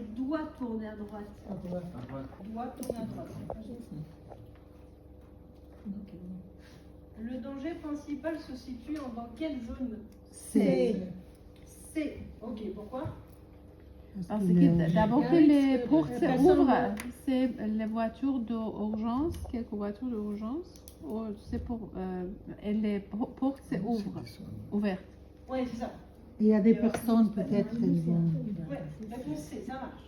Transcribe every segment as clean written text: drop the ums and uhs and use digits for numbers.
dois tourner à droite. À droite. Dois tourner à droite. Le danger principal se situe dans quelle zone? C. C. Ok, pourquoi? Parce que d'abord que les portes s'ouvrent, c'est les voitures d'urgence, quelques voitures d'urgence, c'est pour et les portes s'ouvrent, ouvertes. Ouais, c'est ça. Il y a des personnes peut-être. Ouais, réponse C, ça marche.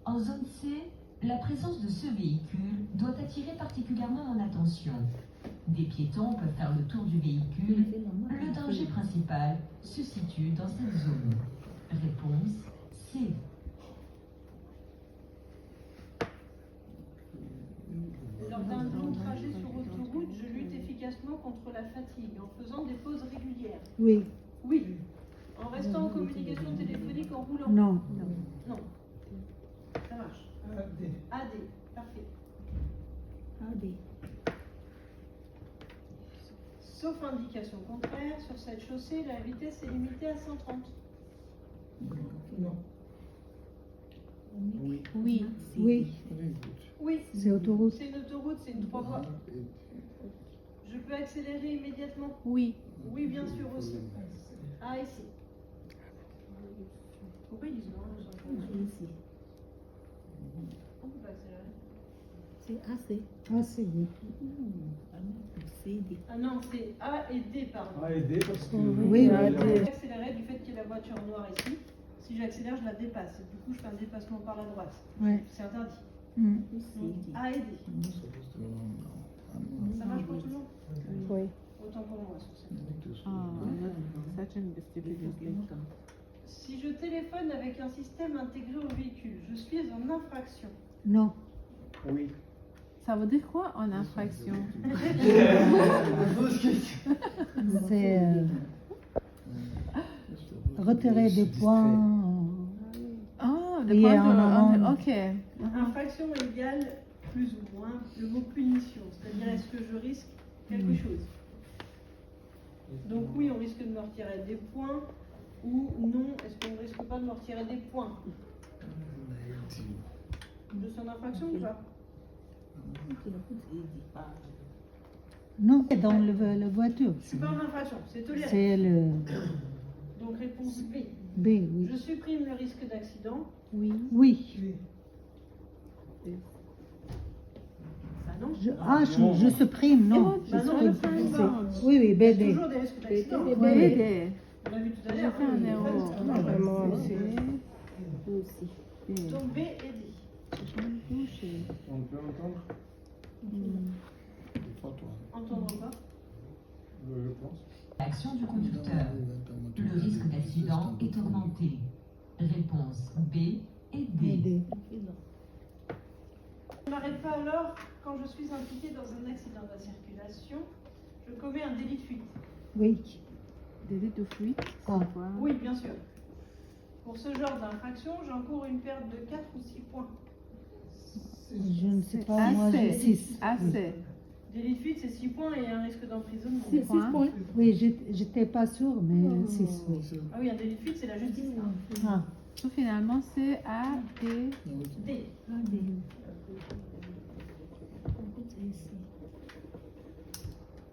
En zone C, la présence de ce véhicule doit attirer particulièrement mon attention. Des piétons peuvent faire le tour du véhicule. Le danger principal se situe dans cette zone. Réponse C. Lors d'un long trajet sur autoroute, je lutte efficacement contre la fatigue en faisant des pauses régulières. Oui. Oui. En restant en communication téléphonique en roulant. Non. Non. Ça marche. AD. Parfait. AD. Sauf indication contraire, sur cette chaussée, la vitesse est limitée à 130. Non. Oui. Oui. Oui. C'est autoroute. C'est une autoroute, c'est une 3 voies. Je peux accélérer immédiatement. Oui. Oui, bien sûr aussi. A et C. Pourquoi ils disent non? On peut pas accélérer. C'est AC. AC, oui. Ah non, c'est A et D, pardon. A et D parce que. Oui, Je A et peux D. accélérer du fait qu'il y a la voiture noire ici. Si j'accélère, je la dépasse. Du coup, je fais un dépassement par la droite. Ouais. C'est interdit. Mm. Donc, A et D. Ça marche pour tout le monde? Oui. Autant pour moi sur cette. C'est une stupidité. Si je téléphone avec un système intégré au véhicule, je suis en infraction. Non. Oui. Ça veut dire quoi en infraction? C'est retirer des points. Ah, Oui, en amende. ok. Infraction égale plus ou moins le mot punition, c'est-à-dire est-ce que je risque quelque chose. Donc oui, on risque de me retirer des points, ou non, est-ce qu'on ne risque pas de me retirer des points? Je suis en infraction ou pas? Non, c'est dans la voiture. Je suis pas en infraction, c'est toléré. C'est le Donc réponse B. B, oui. Je supprime le risque d'accident. Oui. Oui. Bah non. Je supprime, non. Bah non, Je je supprime. supprime. Oui, oui, Il y a BD. toujours des risques d'accident. Oui. On l'a vu tout à J'ai l'heure. fait un erreur. Vraiment, Donc B et D. On peut entendre? Entendre quoi? Je pense. L'action du conducteur. Le risque d'accident est augmenté. Réponse B et D. BD. Je ne m'arrête pas alors quand je suis impliqué dans un accident de la circulation. Je commets un délit de fuite. Oui. Délit de fuite, Ah. c'est quoi? Oui, bien sûr. Pour ce genre d'infraction, j'encours une perte de 4 ou 6 points. Je ne sais pas, moi j'ai 6. Assez. Délit de fuite, c'est 6 points et un risque d'emprisonnement. 6 points. Oui, j'étais pas sûre, mais 6, oui. Ah oui, un délit de fuite, c'est la justice. Ah. Donc, finalement, c'est A, D. D.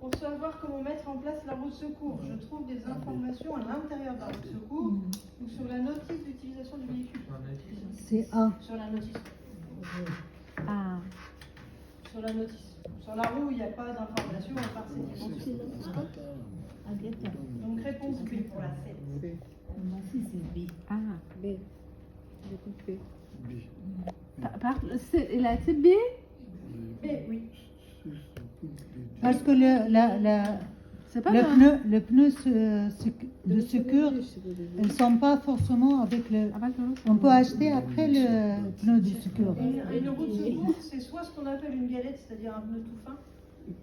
Pour savoir comment mettre en place la roue de secours, je trouve des informations à l'intérieur de la roue de secours ou sur la notice d'utilisation du véhicule. C'est A. Sur la notice. A. Sur la notice. Sur la roue, il n'y a pas d'information à part cette dimension. Donc réponse B pour la 7. A. B. Il a été B? B, oui. Parce que C'est pas mal. le pneu de secours, elles ne sont pas forcément avec le. On peut acheter après le pneu de secours. Une roue de secours, c'est soit ce qu'on appelle une galette, c'est-à-dire un pneu tout fin,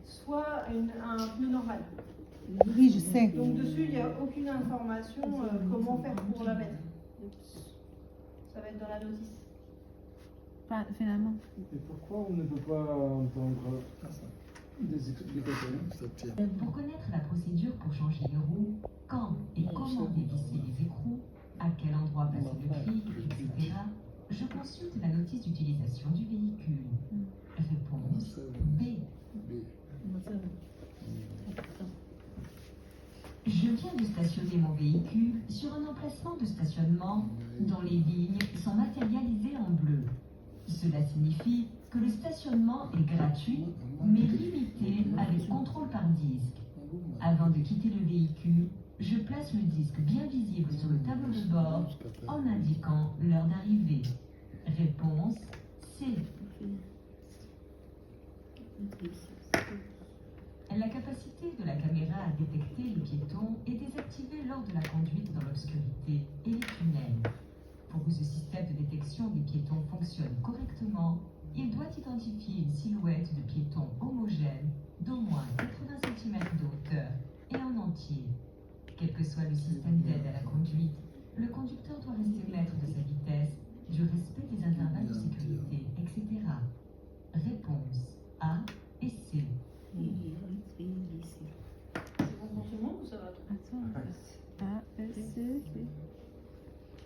soit un pneu normal. Oui, je sais. Donc dessus, il n'y a aucune information comment faire pour la mettre. Ça va être dans la notice. Pas, finalement. Et pourquoi on ne peut pas entendre des explications? Pour connaître la procédure pour changer les roues, quand et comment dévisser les écrous, à quel endroit placer le clic, etc., véhicule sur un emplacement de stationnement dont les lignes sont matérialisées en bleu. Cela signifie que le stationnement est gratuit, mais limité avec contrôle par disque. Avant de quitter le véhicule, je place le disque bien visible sur le tableau de bord en indiquant l'heure d'arrivée. Réponse C. La capacité de la caméra à détecter les piétons est désactivée lors de la conduite dans l'obscurité et les tunnels. Pour que ce système de détection des piétons fonctionne correctement, il doit identifier une silhouette de piéton homogène d'au moins 80 cm de hauteur et en entier. Quel que soit le système d'aide à la conduite, le conducteur doit rester maître de sa vitesse, du respect des intervalles de sécurité, etc. Réponse A et C. Franchement, ou ça va trop? Attends, A, B, C, D.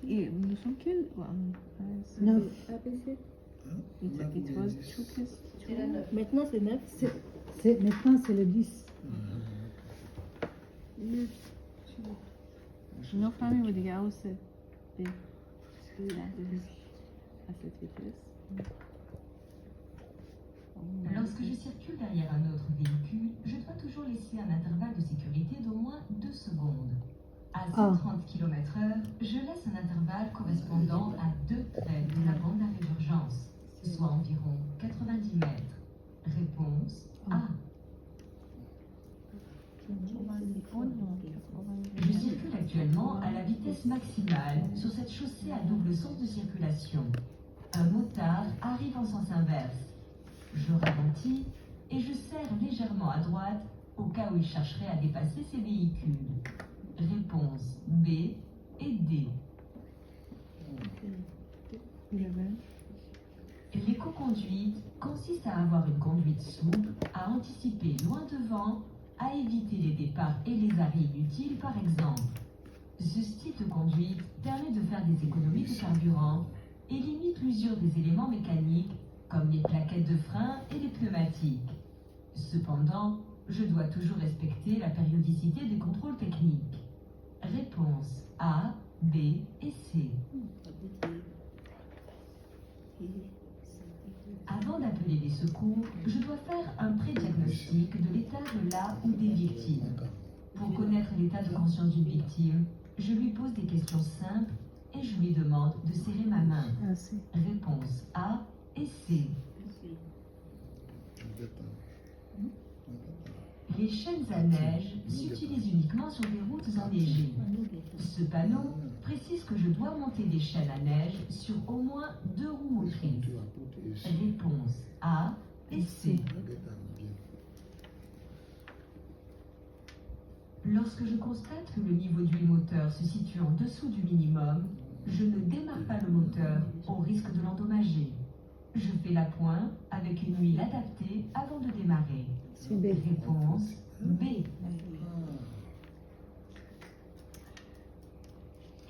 Et nous sommes quels? Neuf. It was two plus C'est la 9. Maintenant, c'est 9. Maintenant, c'est le 10. No famille with the house B. À cette vitesse. Lorsque je circule derrière un autre véhicule, je dois toujours laisser un intervalle de sécurité d'au moins 2 secondes. À 130 km/h, je laisse un intervalle correspondant à 2 traits de la bande d'arrêt d'urgence, soit environ 90 mètres. Réponse A. Je circule actuellement à la vitesse maximale sur cette chaussée à double sens de circulation. Un motard arrive en sens inverse. Je ralentis et je serre légèrement à droite au cas où il chercherait à dépasser ses véhicules. Réponse B et D. L'éco-conduite consiste à avoir une conduite souple, à anticiper loin devant, à éviter les départs et les arrêts inutiles par exemple. Ce style de conduite permet de faire des économies de carburant et limite l'usure des éléments mécaniques comme les plaquettes de frein et les pneumatiques. Cependant, je dois toujours respecter la périodicité des contrôles techniques. Réponse A, B et C. Avant d'appeler les secours, je dois faire un pré-diagnostic de l'état de la ou des victimes. Pour connaître l'état de conscience d'une victime, je lui pose des questions simples et je lui demande de serrer ma main. Réponse A et C. Les chaînes à neige s'utilisent uniquement sur des routes enneigées. Ce panneau précise que je dois monter des chaînes à neige sur au moins 2 roues motrices. Réponse A et C. Lorsque je constate que le niveau d'huile moteur se situe en dessous du minimum, je ne démarre pas le moteur au risque de l'endommager. Je fais l'appoint avec une huile adaptée avant de démarrer. Réponse B.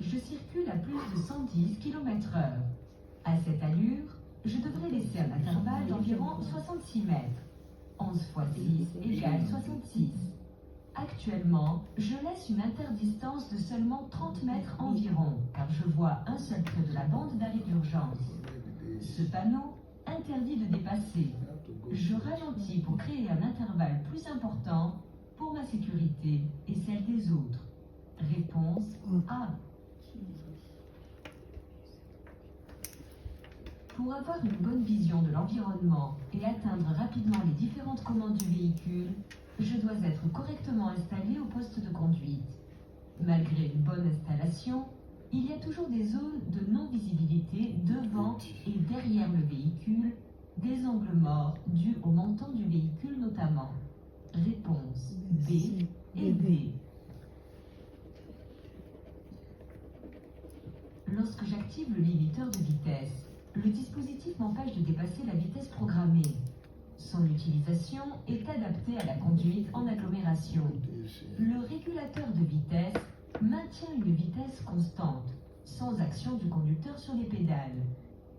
Je circule à plus de 110 km/h. À cette allure, je devrais laisser un intervalle d'environ 66 mètres. 11 x 6 égale 66. Actuellement, je laisse une interdistance de seulement 30 mètres environ, car je vois un seul trait de la bande d'arrêt d'urgence. Ce panneau interdit de dépasser. Je ralentis pour créer un intervalle plus important pour ma sécurité et celle des autres. Réponse A. Pour avoir une bonne vision de l'environnement et atteindre rapidement les différentes commandes du véhicule, je dois être correctement installé au poste de conduite. Malgré une bonne installation, il y a toujours des zones de non-visibilité devant et derrière le véhicule, des angles morts dus au montant du véhicule notamment. Réponse B et D. Lorsque j'active le limiteur de vitesse, le dispositif m'empêche de dépasser la vitesse programmée. Son utilisation est adaptée à la conduite en agglomération. Le régulateur de vitesse maintient une vitesse constante, sans action du conducteur sur les pédales.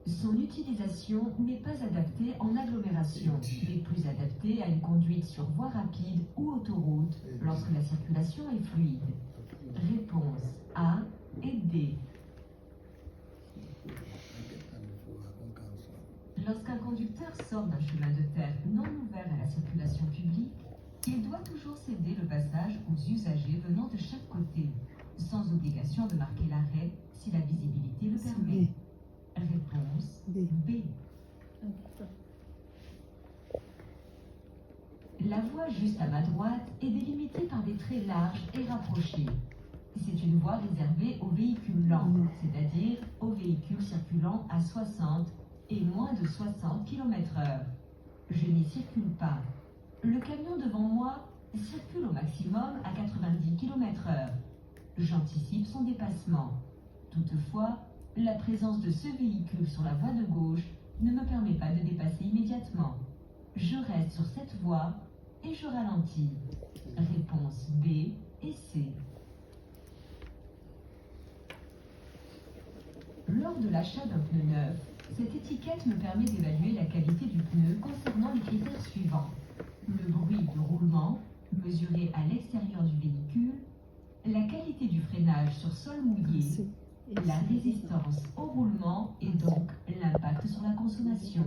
Son utilisation n'est pas adaptée en agglomération, mais plus adaptée à une conduite sur voie rapide ou autoroute lorsque la circulation est fluide. Réponse A et D. Lorsqu'un conducteur sort d'un chemin de terre non ouvert à la circulation publique, il doit toujours céder le passage aux usagers venant de chaque côté, sans obligation de marquer l'arrêt si la visibilité le permet. Réponse B. La voie juste à ma droite est délimitée par des traits larges et rapprochés. C'est une voie réservée aux véhicules lents, c'est-à-dire aux véhicules circulant à 60 et moins de 60 km/h. Je n'y circule pas. Le camion devant moi circule au maximum à 90 km/h. J'anticipe son dépassement. Toutefois, la présence de ce véhicule sur la voie de gauche ne me permet pas de dépasser immédiatement. Je reste sur cette voie et je ralentis. Réponse B et C. Lors de l'achat d'un pneu neuf, cette étiquette me permet d'évaluer la qualité du pneu concernant les critères suivants. Le bruit de roulement, mesuré à l'extérieur du véhicule, la qualité du freinage sur sol mouillé, la résistance au roulement et donc l'impact sur la consommation.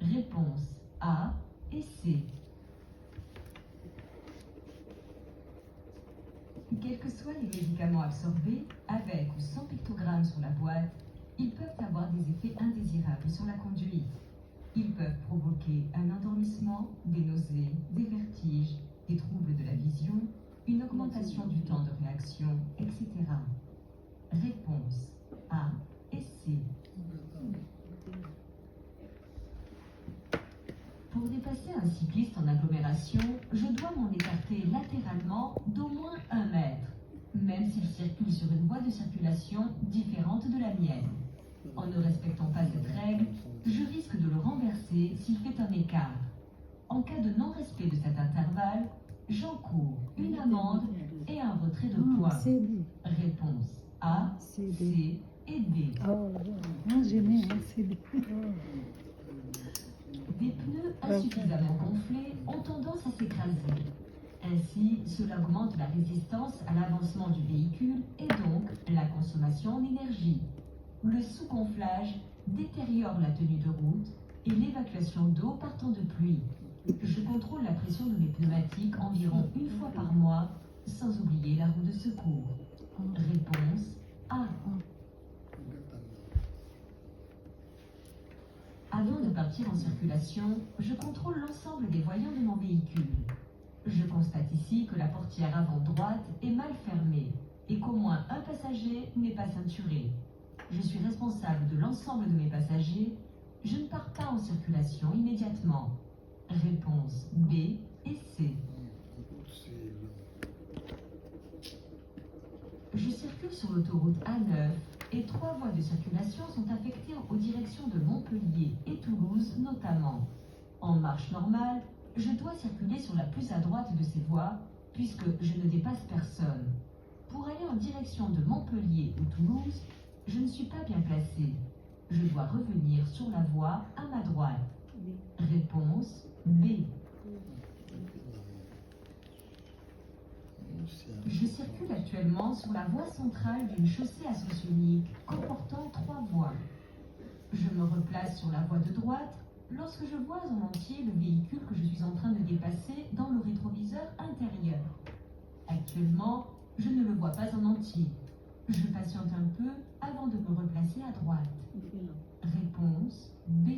Réponse A et C. Quels que soient les médicaments absorbés, avec ou sans pictogramme sur la boîte, ils peuvent avoir des effets indésirables sur la conduite. Ils peuvent provoquer un endormissement, des nausées, des vertiges, des troubles de la vision, une augmentation du temps de réaction, etc. Réponse A et C. Pour dépasser un cycliste en agglomération, je dois m'en écarter latéralement d'au moins 1 mètre, même s'il circule sur une voie de circulation différente de la mienne. En ne respectant pas cette règle, je risque de le renverser s'il fait un écart. En cas de non-respect de cet intervalle, j'encours une amende et un retrait de points. Réponse A, C et D. Moi, j'aimais CD. Des pneus insuffisamment gonflés ont tendance à s'écraser. Ainsi, cela augmente la résistance à l'avancement du véhicule et donc la consommation en énergie. Le sous-gonflage détériore la tenue de route et l'évacuation d'eau partant de pluie. Je contrôle la pression de mes pneumatiques environ 1 fois par mois, sans oublier la roue de secours. Réponse A. Avant de partir en circulation, je contrôle l'ensemble des voyants de mon véhicule. Je constate ici que la portière avant droite est mal fermée et qu'au moins un passager n'est pas ceinturé. Je suis responsable de l'ensemble de mes passagers. Je ne pars pas en circulation immédiatement. Réponse B et C. Je circule sur l'autoroute A9 et 3 voies de circulation sont affectées aux directions de Montpellier et Toulouse notamment. En marche normale, je dois circuler sur la plus à droite de ces voies puisque je ne dépasse personne. Pour aller en direction de Montpellier ou Toulouse, je ne suis pas bien placé. Je dois revenir sur la voie à ma droite. Réponse B. Je circule actuellement sur la voie centrale d'une chaussée à sens unique comportant 3 voies. Je me replace sur la voie de droite lorsque je vois en entier le véhicule que je suis en train de dépasser dans le rétroviseur intérieur. Actuellement, je ne le vois pas en entier. Je patiente un peu avant de me replacer à droite. Réponse B.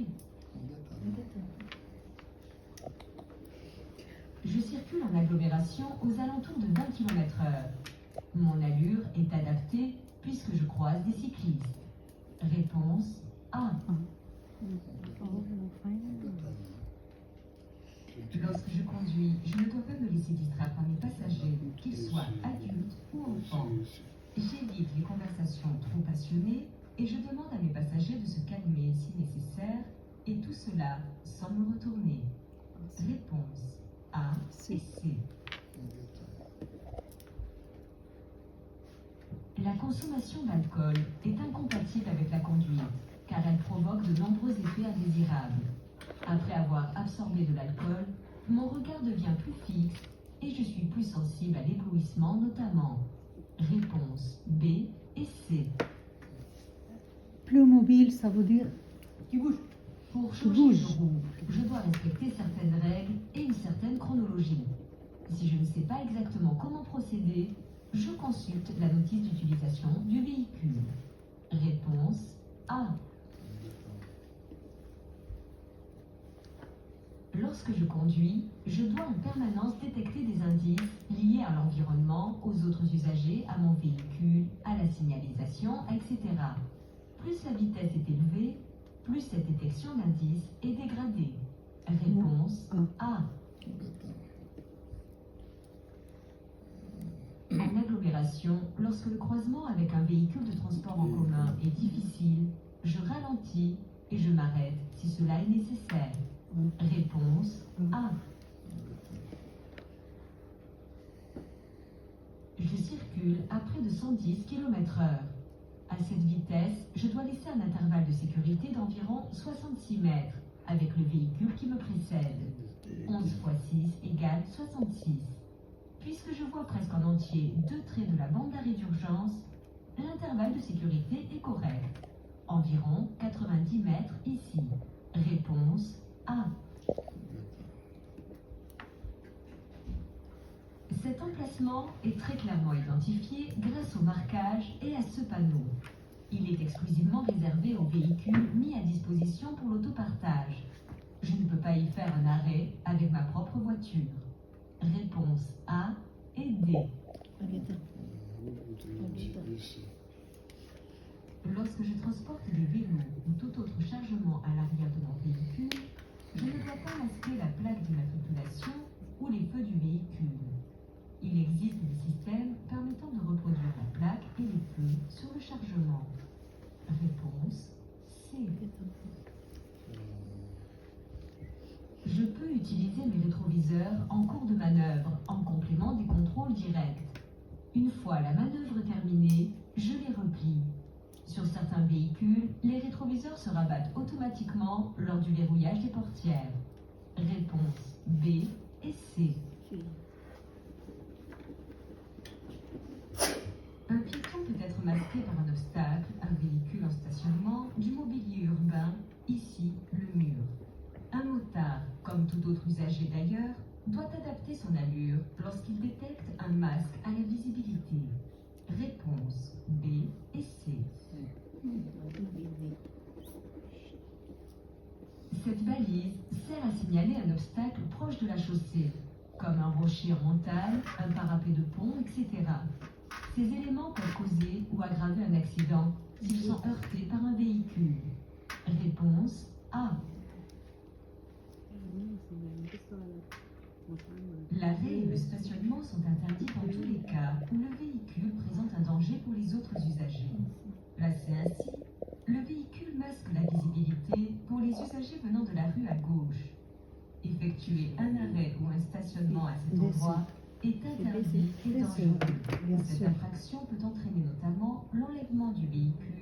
Je circule en agglomération aux alentours de 20 km/h. Mon allure est adaptée puisque je croise des cyclistes. Réponse A. Lorsque je conduis, je ne dois pas me laisser distraire par mes passagers, qu'ils soient adultes ou enfants. J'évite les conversations trop passionnées et je demande à mes passagers de se calmer si nécessaire, et tout cela sans me retourner. Réponse A et C. La consommation d'alcool est incompatible avec la conduite, car elle provoque de nombreux effets indésirables. Après avoir absorbé de l'alcool, mon regard devient plus fixe et je suis plus sensible à l'éblouissement notamment. Réponse B et C. Plus mobile, ça veut dire Qui bouge. Pour Qui changer bouge. de roue, je dois respecter certaines règles et une certaine chronologie. Si je ne sais pas exactement comment procéder, je consulte la notice d'utilisation du véhicule. Réponse A. Lorsque je conduis, je dois en permanence détecter des indices liés à l'environnement, aux autres usagers, à mon véhicule, à la signalisation, etc. Plus la vitesse est élevée, plus cette détection d'indices est dégradée. Réponse A. En agglomération, lorsque le croisement avec un véhicule de transport en commun est difficile, je ralentis et je m'arrête si cela est nécessaire. Réponse A. Je circule à près de 110 km/h. À cette vitesse, je dois laisser un intervalle de sécurité d'environ 66 mètres avec le véhicule qui me précède. 11 x 6 égale 66. Puisque je vois presque en entier 2 traits de la bande d'arrêt d'urgence, l'intervalle de sécurité est correct. Environ 90 mètres ici. Réponse A. Cet emplacement est très clairement identifié grâce au marquage et à ce panneau. Il est exclusivement réservé aux véhicules mis à disposition pour l'autopartage. Je ne peux pas y faire un arrêt avec ma propre voiture. Réponse A et D. Lorsque je transporte des vélos ou tout autre chargement à l'arrière de mon véhicule, je ne dois pas masquer la plaque d'immatriculation ou les feux du véhicule. Il existe des systèmes permettant de reproduire la plaque et les feux sur le chargement. Réponse C. Je peux utiliser mes rétroviseurs en cours de manœuvre, en complément des contrôles directs. Une fois la manœuvre terminée, je les replie. Sur certains véhicules, les rétroviseurs se rabattent automatiquement lors du verrouillage des portières. Réponse B et C. Un piéton peut être masqué par un obstacle, un véhicule en stationnement, du mobilier urbain, ici le mur. Un motard, comme tout autre usager d'ailleurs, doit adapter son allure lorsqu'il détecte un masque à la visibilité. Réponse B et C. Cette balise sert à signaler un obstacle proche de la chaussée, comme un rocher en montagne, un parapet de pont, etc. Ces éléments peuvent causer ou aggraver un accident s'ils sont heurtés par un véhicule. Réponse A. L'arrêt et le stationnement sont interdits dans tous les cas où le véhicule présente un danger pour les autres usagers. Placé ainsi, le véhicule masque la visibilité pour les usagers venant de la rue à gauche. Effectuer un arrêt ou un stationnement à cet endroit est interdit et dangereux. Cette infraction peut entraîner notamment l'enlèvement du véhicule